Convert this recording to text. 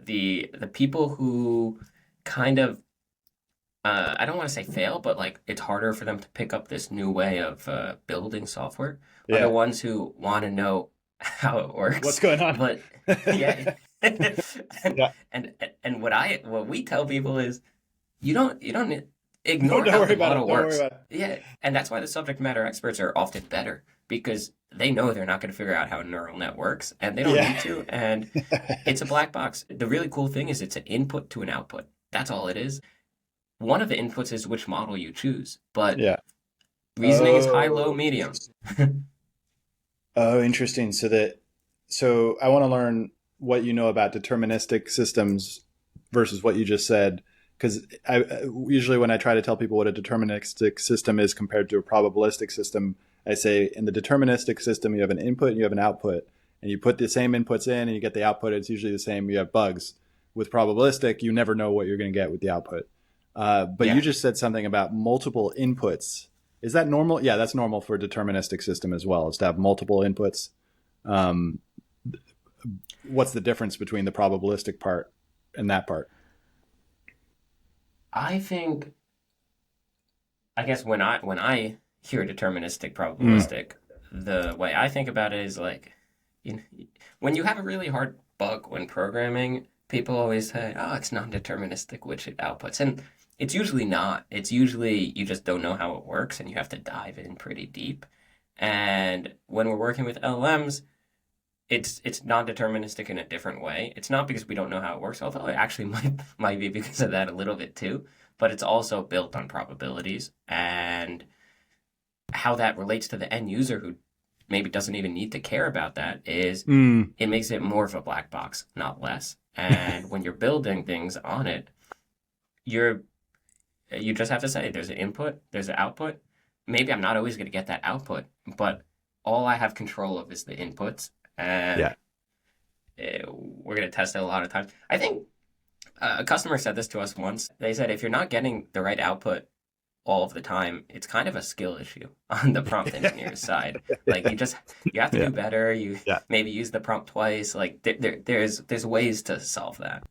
the people who kind of I don't want to say fail, but like it's harder for them to pick up this new way of building software are the Yeah. ones who want to know how it What's works. going on? But yeah, and Yeah. what we tell people is you don't No, ignore don't how worry the about it. model Don't worry works. about Yeah, and that's why the subject matter experts are often better because they know they're not going to figure out how a neural net works, and they it. don't Yeah. need to. And it's a black box. The really cool thing is it's an input to an output. That's all it is. One of the inputs is which model you choose, but Yeah. reasoning is high, low, Oh, medium. oh, interesting. So I want to learn what you know about deterministic systems versus what you just said. Because usually when I try to tell people what a deterministic system is compared to a probabilistic system, I say in the deterministic system, you have an input and you have an output, and you put the same inputs in and you get the output. It's usually the same. You have bugs. With probabilistic, you never know what you're going to get with the output. But you Yeah, just said something about multiple inputs. Is that normal? Yeah, that's normal for a deterministic system as well, is to have multiple inputs. Um, what's the difference between the probabilistic part and that part? I think I guess when I hear deterministic, Mm. probabilistic, the way I think about it is like, you know, when you have a really hard bug when programming, people always say, "Oh, it's non-deterministic, which it outputs," and it's usually not. It's usually you just don't know how it works, and you have to dive in pretty deep. And when we're working with LLMs, it's non-deterministic in a different way. It's not because we don't know how it works, although it actually might be because of that a little bit too. But it's also built on probabilities and how that relates to the end user who maybe doesn't even need to care about that is Mm. it makes it more of a black box, not less. And when you're building things on it, you're you just have to say there's an input, there's an output. Maybe I'm not always going to get that output, but all I have control of is the inputs, and Yeah. we're going to test it a lot of times. I think a customer said this to us once. They said if you're not getting the right output all of the time, it's kind of a skill issue on the prompt engineer's side. Like you have to Yeah. do better. You Yeah. maybe use the prompt twice. Like there's ways to solve that.